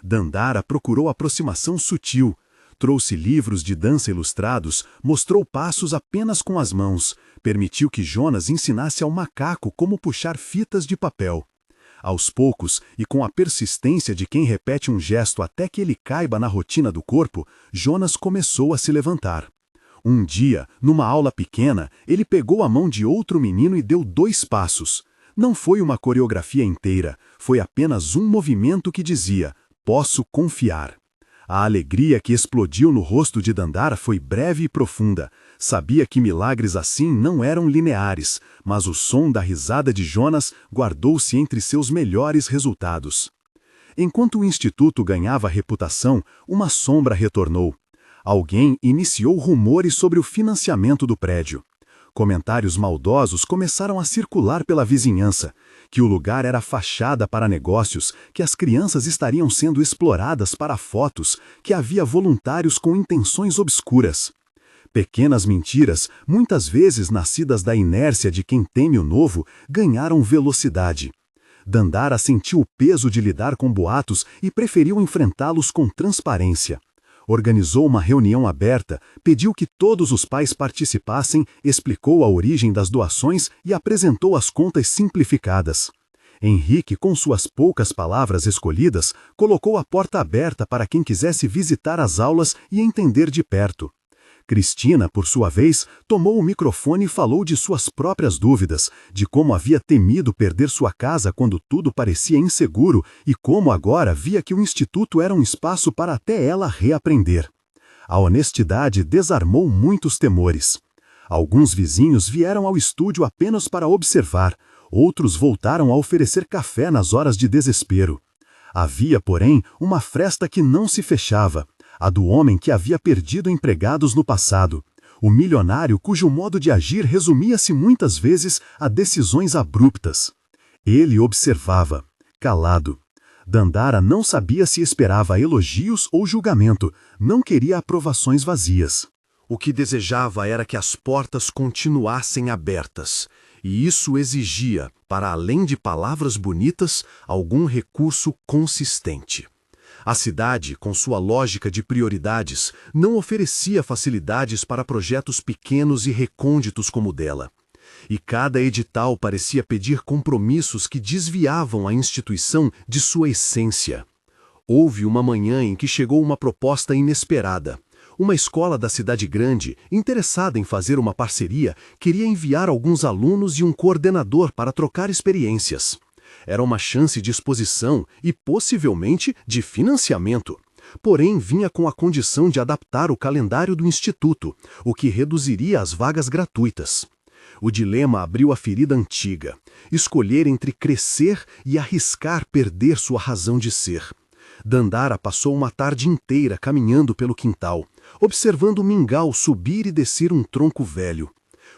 Dandara procurou aproximação sutil. Trouxe livros de dança ilustrados, mostrou passos apenas com as mãos, permitiu que Jonas ensinasse ao macaco como puxar fitas de papel. Aos poucos, e com a persistência de quem repete um gesto até que ele caiba na rotina do corpo, Jonas começou a se levantar. Um dia, numa aula pequena, ele pegou a mão de outro menino e deu 2 passos. Não foi uma coreografia inteira, foi apenas um movimento que dizia: "Posso confiar". A alegria que explodiu no rosto de Dandara foi breve e profunda. Sabia que milagres assim não eram lineares, mas o som da risada de Jonas guardou-se entre seus melhores resultados. Enquanto o instituto ganhava reputação, uma sombra retornou. Alguém iniciou rumores sobre o financiamento do prédio. Comentários maldosos começaram a circular pela vizinhança, que o lugar era fachada para negócios, que as crianças estariam sendo exploradas para fotos, que havia voluntários com intenções obscuras. Pequenas mentiras, muitas vezes nascidas da inércia de quem teme o novo, ganharam velocidade. Dandara sentiu o peso de lidar com boatos e preferiu enfrentá-los com transparência. Organizou uma reunião aberta, pediu que todos os pais participassem, explicou a origem das doações e apresentou as contas simplificadas. Henrique, com suas poucas palavras escolhidas, colocou a porta aberta para quem quisesse visitar as aulas e entender de perto. Cristina, por sua vez, tomou o microfone e falou de suas próprias dúvidas, de como havia temido perder sua casa quando tudo parecia inseguro e como agora via que o instituto era um espaço para até ela reaprender. A honestidade desarmou muitos temores. Alguns vizinhos vieram ao estúdio apenas para observar, outros voltaram a oferecer café nas horas de desespero. Havia, porém, uma fresta que não se fechava. A do homem que havia perdido empregados no passado, o milionário cujo modo de agir resumia-se muitas vezes a decisões abruptas. Ele observava, calado. Dandara não sabia se esperava elogios ou julgamento, não queria aprovações vazias. O que desejava era que as portas continuassem abertas, e isso exigia, para além de palavras bonitas, algum recurso consistente. A cidade, com sua lógica de prioridades, não oferecia facilidades para projetos pequenos e recônditos como o dela. E cada edital parecia pedir compromissos que desviavam a instituição de sua essência. Houve uma manhã em que chegou uma proposta inesperada. Uma escola da cidade grande, interessada em fazer uma parceria, queria enviar alguns alunos e um coordenador para trocar experiências. Era uma chance de exposição e, possivelmente, de financiamento. Porém, vinha com a condição de adaptar o calendário do Instituto, o que reduziria as vagas gratuitas. O dilema abriu a ferida antiga: escolher entre crescer e arriscar perder sua razão de ser. Dandara passou uma tarde inteira caminhando pelo quintal, observando o mingau subir e descer um tronco velho.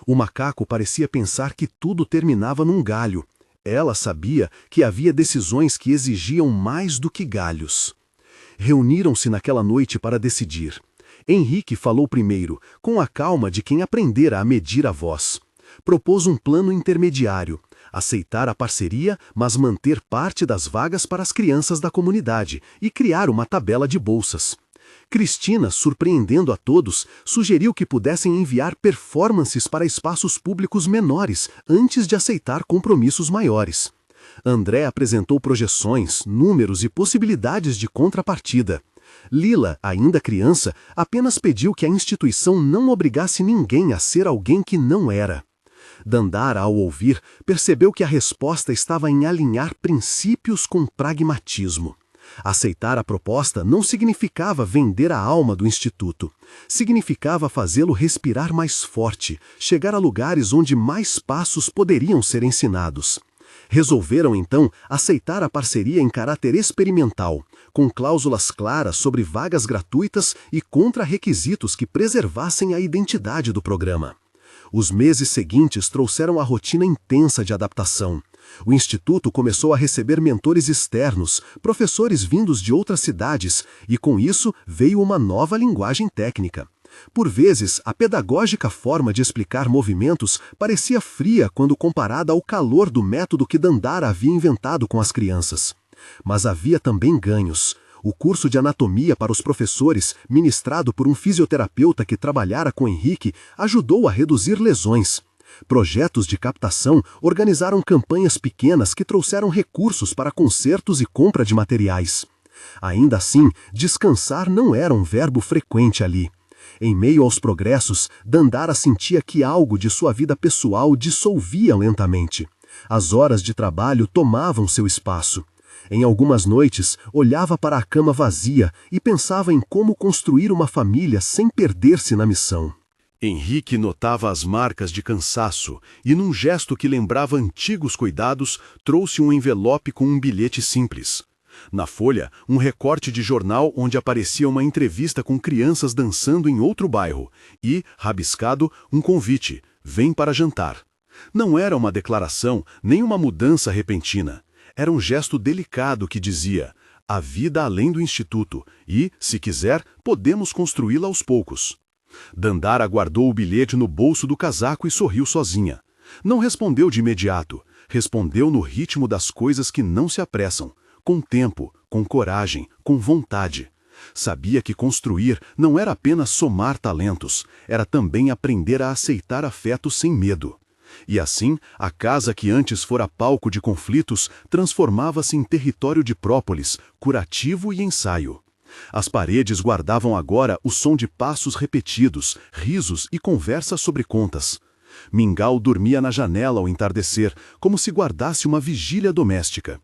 O macaco parecia pensar que tudo terminava num galho. Ela sabia que havia decisões que exigiam mais do que galhos. Reuniram-se naquela noite para decidir. Henrique falou primeiro, com a calma de quem aprendera a medir a voz. Propôs um plano intermediário: aceitar a parceria, mas manter parte das vagas para as crianças da comunidade e criar uma tabela de bolsas. Cristina, surpreendendo a todos, sugeriu que pudessem enviar performances para espaços públicos menores antes de aceitar compromissos maiores. André apresentou projeções, números e possibilidades de contrapartida. Lila, ainda criança, apenas pediu que a instituição não obrigasse ninguém a ser alguém que não era. Dandara, ao ouvir, percebeu que a resposta estava em alinhar princípios com pragmatismo. Aceitar a proposta não significava vender a alma do Instituto. Significava fazê-lo respirar mais forte, chegar a lugares onde mais passos poderiam ser ensinados. Resolveram, então, aceitar a parceria em caráter experimental, com cláusulas claras sobre vagas gratuitas e contra-requisitos que preservassem a identidade do programa. Os meses seguintes trouxeram a rotina intensa de adaptação. O Instituto começou a receber mentores externos, professores vindos de outras cidades, e com isso veio uma nova linguagem técnica. Por vezes, a pedagógica forma de explicar movimentos parecia fria quando comparada ao calor do método que Dandara havia inventado com as crianças. Mas havia também ganhos. O curso de anatomia para os professores, ministrado por um fisioterapeuta que trabalhara com Henrique, ajudou a reduzir lesões. Projetos de captação organizaram campanhas pequenas que trouxeram recursos para consertos e compra de materiais. Ainda assim, descansar não era um verbo frequente ali. Em meio aos progressos, Dandara sentia que algo de sua vida pessoal dissolvia lentamente. As horas de trabalho tomavam seu espaço. Em algumas noites, olhava para a cama vazia e pensava em como construir uma família sem perder-se na missão. Henrique notava as marcas de cansaço e, num gesto que lembrava antigos cuidados, trouxe um envelope com um bilhete simples. Na folha, um recorte de jornal onde aparecia uma entrevista com crianças dançando em outro bairro e, rabiscado, um convite: vem para jantar. Não era uma declaração, nem uma mudança repentina. Era um gesto delicado que dizia: a vida além do Instituto e, se quiser, podemos construí-la aos poucos. Dandara guardou o bilhete no bolso do casaco e sorriu sozinha. Não respondeu de imediato. Respondeu no ritmo das coisas que não se apressam, com tempo, com coragem, com vontade. Sabia que construir não era apenas somar talentos, era também aprender a aceitar afeto sem medo. E assim, a casa que antes fora palco de conflitos transformava-se em território de própolis, curativo e ensaio. As paredes guardavam agora o som de passos repetidos, risos e conversas sobre contas. Mingau dormia na janela ao entardecer, como se guardasse uma vigília doméstica.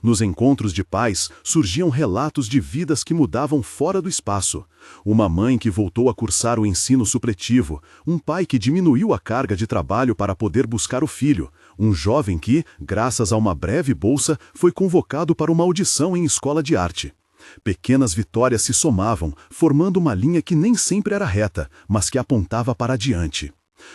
Nos encontros de pais surgiam relatos de vidas que mudavam fora do espaço. Uma mãe que voltou a cursar o ensino supletivo, um pai que diminuiu a carga de trabalho para poder buscar o filho, um jovem que, graças a uma breve bolsa, foi convocado para uma audição em escola de arte. Pequenas vitórias se somavam, formando uma linha que nem sempre era reta, mas que apontava para adiante.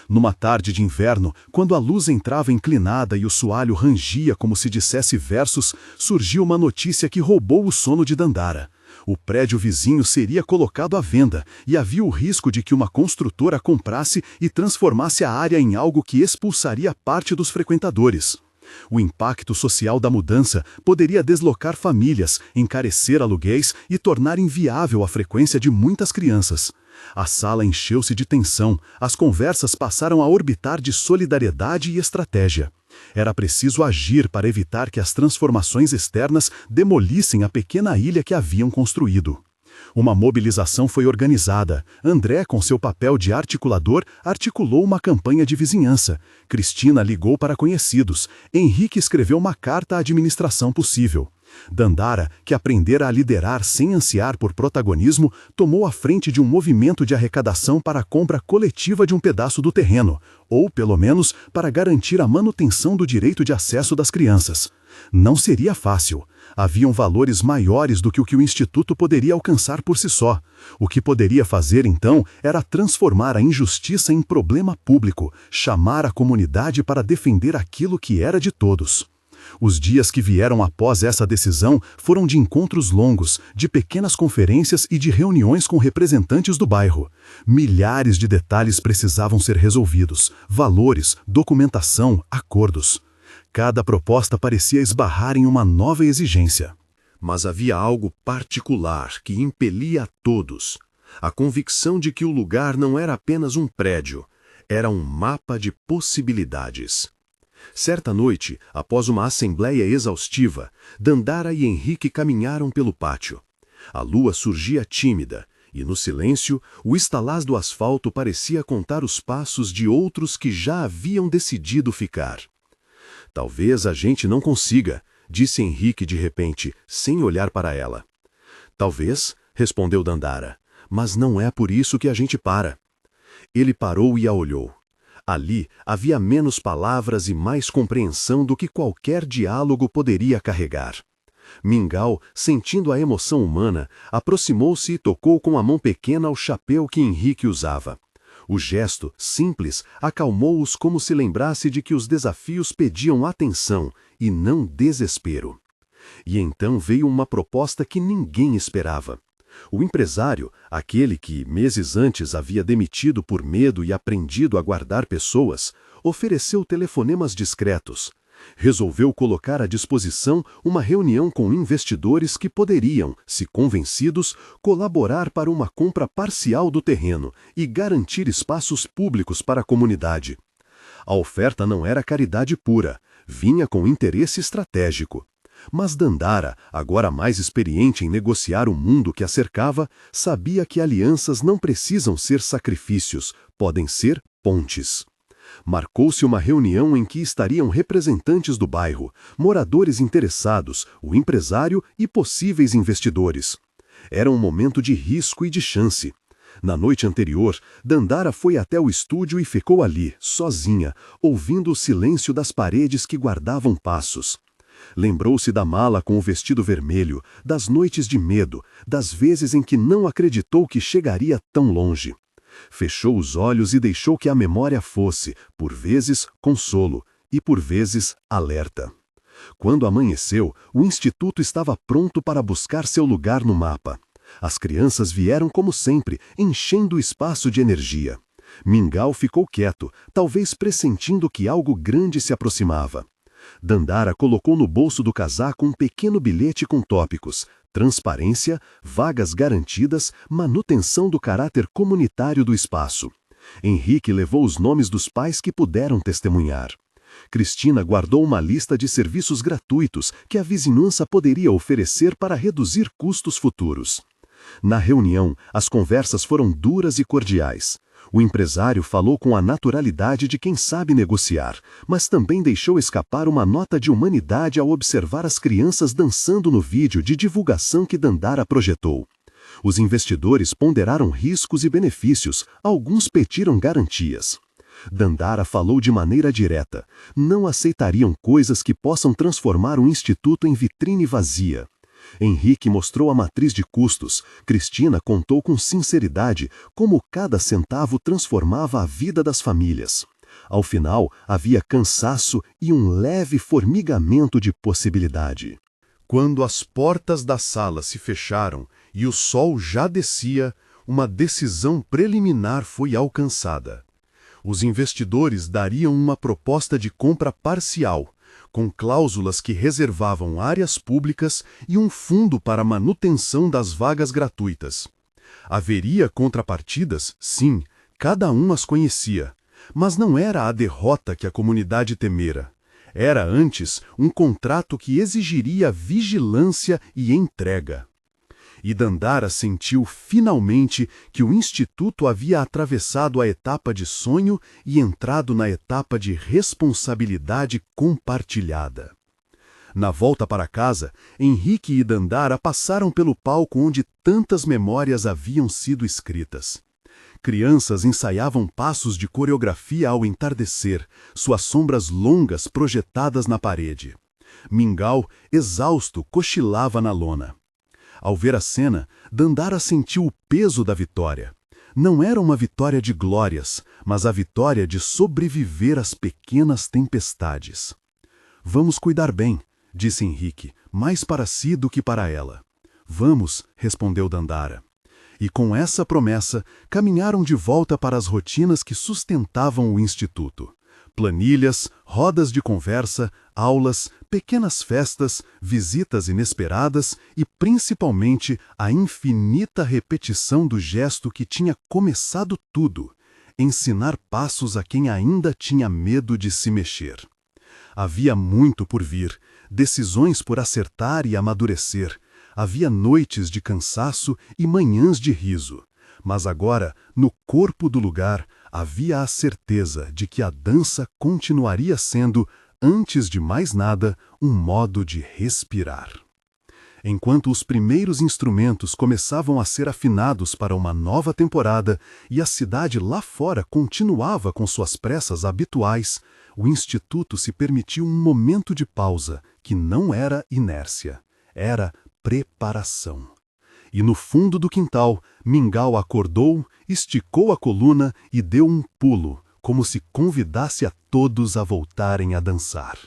Numa tarde de inverno, quando a luz entrava inclinada e o soalho rangia como se dissesse versos, surgiu uma notícia que roubou o sono de Dandara. O prédio vizinho seria colocado à venda e havia o risco de que uma construtora comprasse e transformasse a área em algo que expulsaria parte dos frequentadores. O impacto social da mudança poderia deslocar famílias, encarecer aluguéis e tornar inviável a frequência de muitas crianças. A sala encheu-se de tensão, as conversas passaram a orbitar de solidariedade e estratégia. Era preciso agir para evitar que as transformações externas demolissem a pequena ilha que haviam construído. Uma mobilização foi organizada. André, com seu papel de articulador, articulou uma campanha de vizinhança. Cristina ligou para conhecidos. Henrique escreveu uma carta à administração possível. Dandara, que aprendera a liderar sem ansiar por protagonismo, tomou a frente de um movimento de arrecadação para a compra coletiva de um pedaço do terreno, ou, pelo menos, para garantir a manutenção do direito de acesso das crianças. Não seria fácil. Haviam valores maiores do que o Instituto poderia alcançar por si só. O que poderia fazer, então, era transformar a injustiça em problema público, chamar a comunidade para defender aquilo que era de todos. Os dias que vieram após essa decisão foram de encontros longos, de pequenas conferências e de reuniões com representantes do bairro. Milhares de detalhes precisavam ser resolvidos: valores, documentação, acordos. Cada proposta parecia esbarrar em uma nova exigência. Mas havia algo particular que impelia a todos: a convicção de que o lugar não era apenas um prédio, era um mapa de possibilidades. Certa noite, após uma assembleia exaustiva, Dandara e Henrique caminharam pelo pátio. A lua surgia tímida, e no silêncio, o estalar do asfalto parecia contar os passos de outros que já haviam decidido ficar. Talvez a gente não consiga, disse Henrique de repente, sem olhar para ela. Talvez, respondeu Dandara, mas não é por isso que a gente para. Ele parou e a olhou. Ali havia menos palavras e mais compreensão do que qualquer diálogo poderia carregar. Mingau, sentindo a emoção humana, aproximou-se e tocou com a mão pequena o chapéu que Henrique usava. O gesto, simples, acalmou-os como se lembrasse de que os desafios pediam atenção e não desespero. E então veio uma proposta que ninguém esperava. O empresário, aquele que meses antes havia demitido por medo e aprendido a guardar pessoas, ofereceu telefonemas discretos. Resolveu colocar à disposição uma reunião com investidores que poderiam, se convencidos, colaborar para uma compra parcial do terreno e garantir espaços públicos para a comunidade. A oferta não era caridade pura, vinha com interesse estratégico. Mas Dandara, agora mais experiente em negociar o mundo que a cercava, sabia que alianças não precisam ser sacrifícios, podem ser pontes. Marcou-se uma reunião em que estariam representantes do bairro, moradores interessados, o empresário e possíveis investidores. Era um momento de risco e de chance. Na noite anterior, Dandara foi até o estúdio e ficou ali, sozinha, ouvindo o silêncio das paredes que guardavam passos. Lembrou-se da mala com o vestido vermelho, das noites de medo, das vezes em que não acreditou que chegaria tão longe. Fechou os olhos e deixou que a memória fosse, por vezes, consolo e por vezes, alerta. Quando amanheceu, o Instituto estava pronto para buscar seu lugar no mapa. As crianças vieram como sempre, enchendo o espaço de energia. Mingau ficou quieto, talvez pressentindo que algo grande se aproximava. Dandara colocou no bolso do casaco um pequeno bilhete com tópicos: transparência, vagas garantidas, manutenção do caráter comunitário do espaço. Henrique levou os nomes dos pais que puderam testemunhar. Cristina guardou uma lista de serviços gratuitos que a vizinhança poderia oferecer para reduzir custos futuros. Na reunião, as conversas foram duras e cordiais. O empresário falou com a naturalidade de quem sabe negociar, mas também deixou escapar uma nota de humanidade ao observar as crianças dançando no vídeo de divulgação que Dandara projetou. Os investidores ponderaram riscos e benefícios, alguns pediram garantias. Dandara falou de maneira direta: não aceitariam coisas que possam transformar o instituto em vitrine vazia. Henrique mostrou a matriz de custos. Cristina contou com sinceridade como cada centavo transformava a vida das famílias. Ao final, havia cansaço e um leve formigamento de possibilidade. Quando as portas da sala se fecharam e o sol já descia, uma decisão preliminar foi alcançada. Os investidores dariam uma proposta de compra parcial, com cláusulas que reservavam áreas públicas e um fundo para manutenção das vagas gratuitas. Haveria contrapartidas? Sim, cada um as conhecia. Mas não era a derrota que a comunidade temera. Era antes um contrato que exigiria vigilância e entrega. E Dandara sentiu finalmente que o Instituto havia atravessado a etapa de sonho e entrado na etapa de responsabilidade compartilhada. Na volta para casa, Henrique e Dandara passaram pelo palco onde tantas memórias haviam sido escritas. Crianças ensaiavam passos de coreografia ao entardecer, suas sombras longas projetadas na parede. Mingau, exausto, cochilava na lona. Ao ver a cena, Dandara sentiu o peso da vitória. Não era uma vitória de glórias, mas a vitória de sobreviver às pequenas tempestades. Vamos cuidar bem, disse Henrique, mais para si do que para ela. Vamos, respondeu Dandara. E com essa promessa, caminharam de volta para as rotinas que sustentavam o instituto. Planilhas, rodas de conversa, aulas, pequenas festas, visitas inesperadas e, principalmente, a infinita repetição do gesto que tinha começado tudo: ensinar passos a quem ainda tinha medo de se mexer. Havia muito por vir, decisões por acertar e amadurecer. Havia noites de cansaço e manhãs de riso. Mas agora, no corpo do lugar, havia a certeza de que a dança continuaria sendo, antes de mais nada, um modo de respirar. Enquanto os primeiros instrumentos começavam a ser afinados para uma nova temporada e a cidade lá fora continuava com suas pressas habituais, o Instituto se permitiu um momento de pausa que não era inércia, era preparação. E no fundo do quintal, Mingau acordou, esticou a coluna e deu um pulo, como se convidasse a todos a voltarem a dançar.